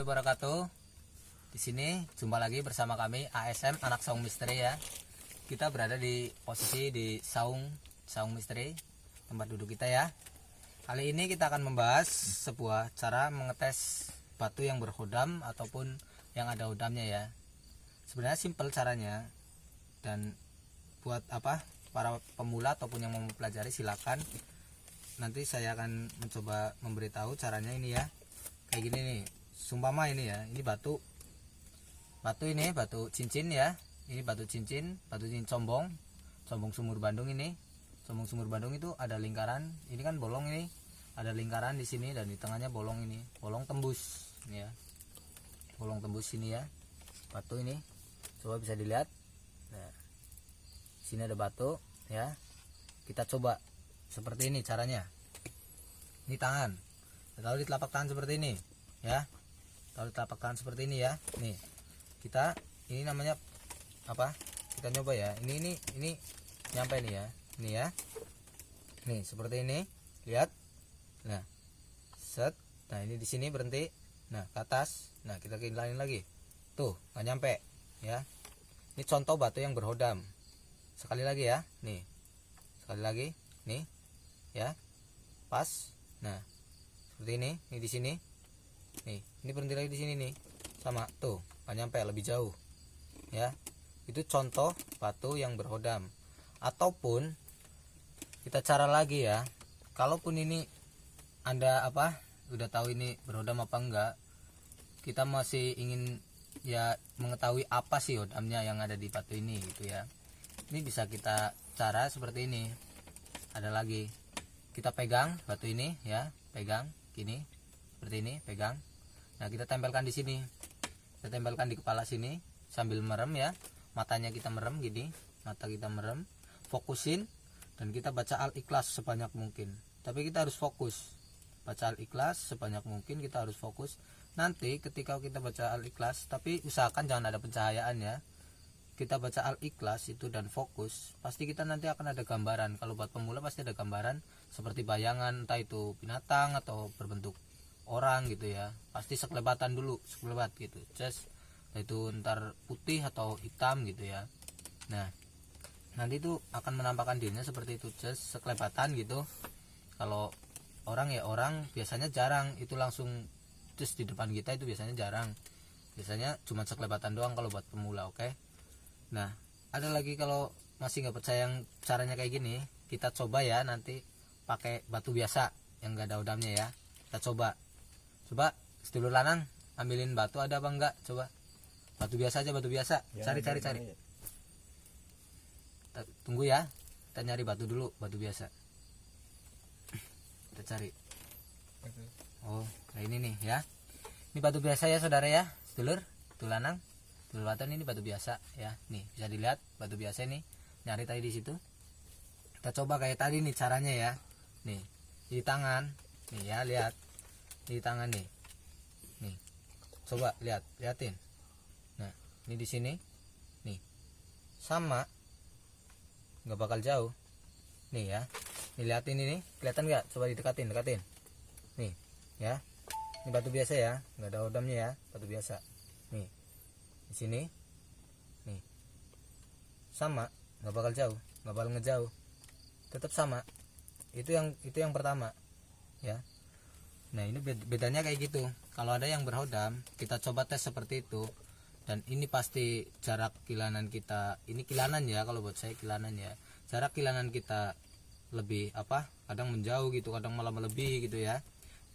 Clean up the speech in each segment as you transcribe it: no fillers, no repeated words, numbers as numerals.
wabarakatuh. Di sini jumpa lagi bersama kami ASM Anak Saung Misteri ya. Kita berada di posisi di Saung Misteri, tempat duduk kita ya. Kali ini kita akan membahas sebuah cara mengetes batu yang berhodam ataupun yang ada hodamnya ya. Sebenarnya simpel caranya, dan buat para pemula ataupun yang mau mempelajari silakan. Nanti saya akan mencoba memberitahu caranya ini ya. Kayak gini nih, sumpama ini ya, ini batu ini batu cincin ya. Ini batu cincin combong sumur Bandung ini. Combong sumur Bandung itu ada lingkaran, ini kan bolong ini. Ada lingkaran di sini dan di tengahnya bolong ini. Bolong tembus ini ya. Bolong tembus sini ya. Batu ini. Coba bisa dilihat. Nah, sini ada batu ya. Kita coba seperti ini caranya. Ini tangan. Taruh di telapak tangan seperti ini ya. Taruh di telapak tangan seperti ini ya. Nih. Ini namanya apa? Kita nyoba ya. Ini nyampe nih ya. Ini ya. Nih, seperti ini. Lihat. Nah. Set. Nah, ini di sini berhenti. Nah, ke atas. Nah, kita kilangin lagi. Tuh, nggak nyampe ya. Ini contoh batu yang berhodam. Sekali lagi ya. Nih. Sekali lagi. Nih. Ya. Pas. Nah, seperti ini di sini. Nih, ini berhenti lagi di sini nih. Sama tuh, nggak nyampe, lebih jauh. Ya. Itu contoh batu yang berhodam. Ataupun kita cara lagi ya. Kalaupun ini Anda udah tahu ini berhodam apa enggak, kita masih ingin ya mengetahui apa sih hodamnya yang ada di batu ini gitu ya. Ini bisa kita cara seperti ini. Ada lagi. Kita pegang batu ini ya, pegang gini. Seperti ini, pegang. Nah, kita tempelkan di sini. Kita tempelkan di kepala sini sambil merem ya. Matanya kita merem gini, mata kita merem, fokusin dan kita baca Al-Ikhlas sebanyak mungkin. Tapi kita harus fokus. Baca Al-Ikhlas sebanyak mungkin, kita harus fokus. Nanti ketika kita baca Al-Ikhlas, tapi usahakan jangan ada pencahayaan ya. Kita baca Al-Ikhlas itu dan fokus, pasti kita nanti akan ada gambaran. Kalau buat pemula pasti ada gambaran seperti bayangan, entah itu binatang atau berbentuk orang gitu ya. Pasti sekelebatan dulu, sekelebat gitu. Just itu ntar putih atau hitam gitu ya. Nah, nanti itu akan menampakkan dirinya seperti itu, just sekelebatan gitu. Kalau orang ya orang, biasanya jarang itu langsung just di depan kita, itu biasanya jarang. Biasanya cuma sekelebatan doang kalau buat pemula, oke? Nah, ada lagi kalau masih nggak percaya yang caranya kayak gini, kita coba ya nanti pakai batu biasa yang nggak ada hodamnya ya. Kita coba sedulur lanang ambilin batu ada apa enggak, coba batu biasa aja, batu biasa ya, cari tunggu ya, kita nyari batu dulu, batu biasa kita cari. Oh, kayak ini nih ya, ini batu biasa ya saudara ya, sedulur lanang, sedulur batu ini batu biasa ya. Nih bisa dilihat batu biasa ini, nyari tadi di situ. Kita coba kayak tadi nih caranya ya. Nih di tangan nih ya, lihat di tangan nih, coba liatin. Nah, ini di sini nih sama, nggak bakal jauh nih ya. Nih liatin ini, kelihatan nggak? Coba didekatin nih ya. Ini batu biasa ya, nggak ada hodamnya ya, batu biasa. Nih di sini nih sama, nggak bakal jauh, nggak bakal ngejauh, tetap sama. Itu yang pertama ya. Nah, ini bedanya kayak gitu. Kalau ada yang berhodam, kita coba tes seperti itu. Dan ini pasti jarak kilanan kita, ini kilanan ya, kalau buat saya kilanan ya. Jarak kilanan kita lebih kadang menjauh gitu, kadang malah melebihi gitu ya.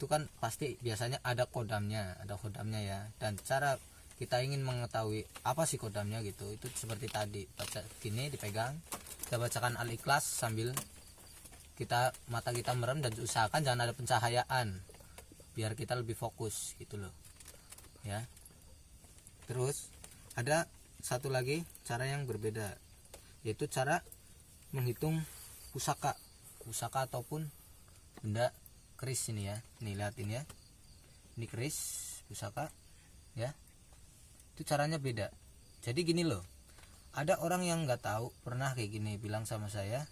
Itu kan pasti biasanya ada hodamnya ya. Dan cara kita ingin mengetahui apa sih hodamnya gitu, itu seperti tadi, baca gini, dipegang, kita bacakan Al-Ikhlas sambil mata kita merem, dan usahakan jangan ada pencahayaan biar kita lebih fokus gitu loh ya. Terus ada satu lagi cara yang berbeda, yaitu cara menghitung pusaka ataupun benda keris ini ya. Nih lihatin ya, ini keris pusaka ya. Itu caranya beda. Jadi gini loh, ada orang yang nggak tahu, pernah kayak gini bilang sama saya,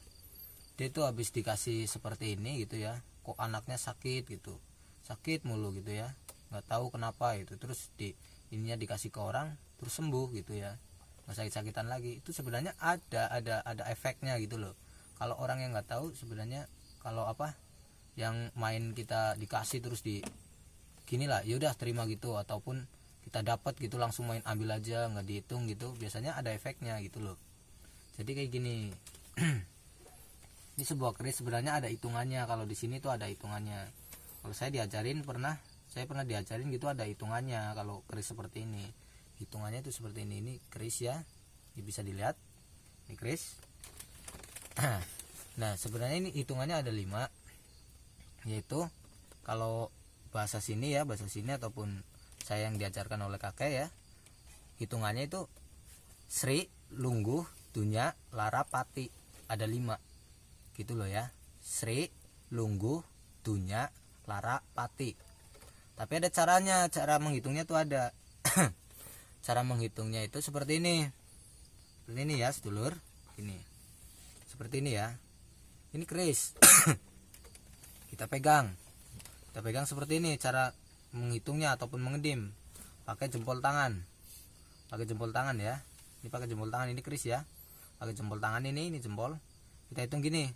dia itu habis dikasih seperti ini gitu ya, kok anaknya sakit gitu, sakit mulu gitu ya. nggak tahu kenapa itu, terus ininya dikasih ke orang terus sembuh gitu ya, nggak sakit-sakitan lagi. Itu sebenarnya ada efeknya gitu loh. Kalau orang yang nggak tahu sebenarnya, kalau yang main kita dikasih terus gini lah, ya udah terima gitu, ataupun kita dapat gitu langsung main ambil aja nggak dihitung gitu, biasanya ada efeknya gitu loh. Jadi kayak gini. Ini sebuah keris sebenarnya ada hitungannya. Kalau di sini tuh ada hitungannya. Kalau saya pernah diajarin gitu, ada hitungannya. Kalau keris seperti ini, hitungannya itu seperti ini. Ini keris ya, ini bisa dilihat, ini keris. Nah sebenarnya ini hitungannya ada 5, yaitu kalau bahasa sini ataupun saya yang diajarkan oleh kakek ya, hitungannya itu Sri, Lungguh, Dunya, Lara, Pati. Ada 5 gitu loh ya. Sri, Lungguh, Dunya, Lara, Pati. Tapi ada caranya, cara menghitungnya tuh ada. Cara menghitungnya itu seperti ini. Seperti ini ya sedulur. Ini seperti ini ya. Ini keris. Kita pegang seperti ini cara menghitungnya ataupun mengedim. Pakai jempol tangan ya. Ini pakai jempol tangan, ini keris ya. Pakai jempol tangan ini jempol. Kita hitung gini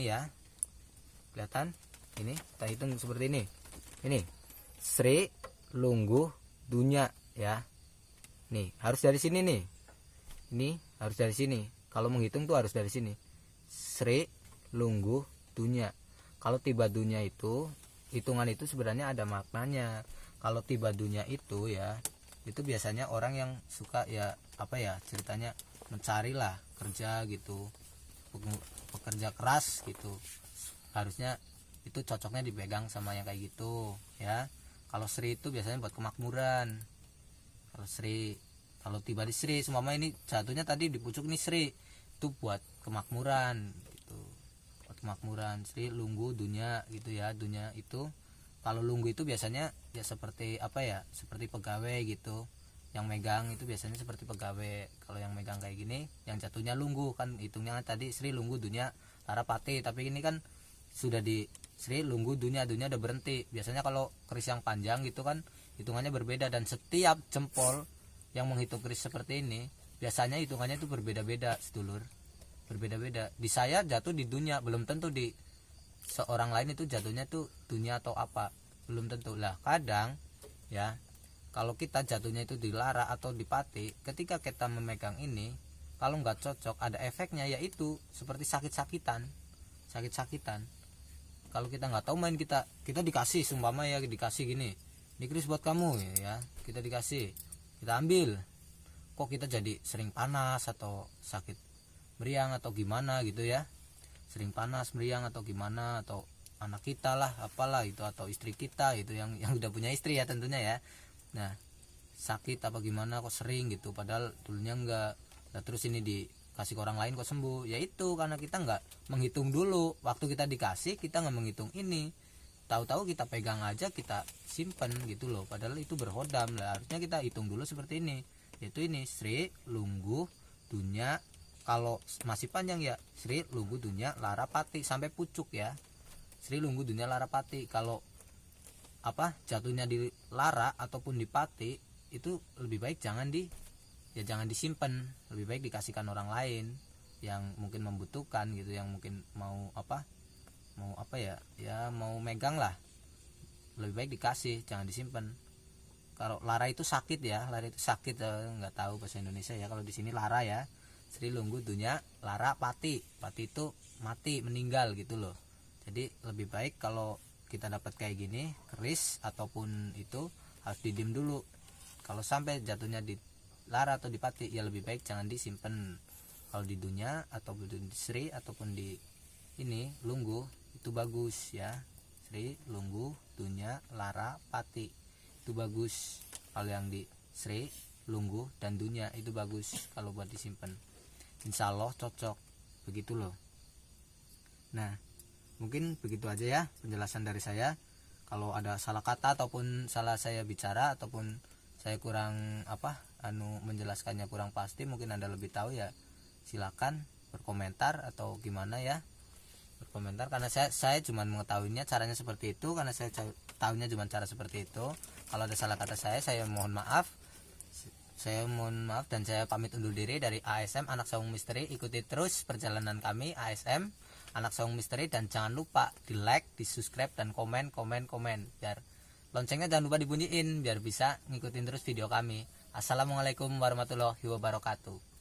ya, kelihatan ini, kita hitung seperti ini. Sri, Lungguh, Dunya ya. Nih harus dari sini nih, ini harus dari sini. Kalau menghitung tuh harus dari sini, Sri, Lungguh, Dunya. Kalau tiba Dunya itu, hitungan itu sebenarnya ada maknanya. Kalau tiba Dunya itu ya, itu biasanya orang yang suka ya ceritanya mencari lah kerja gitu, pekerja keras gitu, harusnya itu cocoknya dipegang sama yang kayak gitu ya. Kalau Sri itu biasanya buat kemakmuran. Kalau tiba di Sri, semua ini jatuhnya tadi di pucuk ini Sri, itu buat kemakmuran gitu, buat kemakmuran. Sri, Lungguh, Dunya gitu ya. Dunya itu, kalau Lungguh itu biasanya ya seperti seperti pegawai gitu, yang megang itu biasanya seperti pegawai. Kalau yang megang kayak gini, yang jatuhnya Lungguh, kan hitungnya tadi Sri, Lungguh, Dunya, Lara, Pati. Tapi ini kan sudah di Sri, Lungguh, Dunya udah berhenti. Biasanya kalau keris yang panjang gitu kan hitungannya berbeda, dan setiap jempol yang menghitung keris seperti ini biasanya hitungannya itu berbeda-beda sedulur, berbeda-beda. Di saya jatuh di Dunya, belum tentu di seorang lain itu jatuhnya tuh Dunya atau apa, belum tentu lah. Kadang ya, kalau kita jatuhnya itu di Lara atau di Pati, ketika kita memegang ini, kalau nggak cocok ada efeknya, yaitu seperti sakit-sakitan. Kalau kita nggak tahu main, kita dikasih sumpama ya, dikasih gini, ini keris buat kamu ya, kita dikasih, kita ambil, kok kita jadi sering panas atau sakit meriang atau gimana gitu ya, sering panas meriang atau gimana, atau anak kita lah apalah itu, atau istri kita itu yang udah punya istri ya tentunya ya. Nah sakit apa gimana kok sering gitu, padahal dulunya enggak. Nah terus ini dikasih ke orang lain kok sembuh, yaitu karena kita nggak menghitung dulu. Waktu kita dikasih kita nggak menghitung ini, tahu-tahu kita pegang aja, kita simpen gitu loh, padahal itu berhodam lah. Harusnya kita hitung dulu seperti ini, yaitu ini Sri, Lungguh, Dunya. Kalau masih panjang ya Sri, Lungguh, Dunya, Lara, Pati sampai pucuk ya. Sri, Lungguh, Dunya, Lara, Pati. Kalau jatuhnya di Lara ataupun di Pati, itu lebih baik jangan disimpan, lebih baik dikasihkan orang lain yang mungkin membutuhkan gitu, yang mungkin mau mau megang lah, lebih baik dikasih, jangan disimpan. Kalau Lara itu sakit ya, nggak tahu bahasa Indonesia ya. Kalau di sini Lara ya, Sri, Lungguh, Dunya, Lara, Pati itu mati, meninggal gitu loh. Jadi lebih baik kalau kita dapat kayak gini keris ataupun itu harus didim dulu. Kalau sampai jatuhnya di Lara atau di Pati, ya lebih baik jangan disimpan. Kalau di Dunya ataupun di Sri ataupun di ini Lungguh itu bagus ya. Sri, Lungguh, Dunya, Lara, Pati itu bagus. Kalau yang di Sri, Lungguh, dan Dunya itu bagus kalau buat disimpan. Insya Allah cocok begitu loh. Nah mungkin begitu aja ya penjelasan dari saya. Kalau ada salah kata ataupun salah saya bicara, ataupun saya kurang menjelaskannya kurang pasti, mungkin Anda lebih tahu ya, silakan berkomentar atau gimana ya. berkomentar, karena saya cuma mengetahuinya caranya seperti itu, karena saya tahunya cuma cara seperti itu. Kalau ada salah kata saya mohon maaf. Dan saya pamit undur diri dari ASM Anak Saung Misteri. Ikuti terus perjalanan kami ASM Anak Saung Misteri, dan jangan lupa di like, di subscribe, dan komen biar loncengnya jangan lupa dibunyiin biar bisa ngikutin terus video kami. Assalamualaikum warahmatullahi wabarakatuh.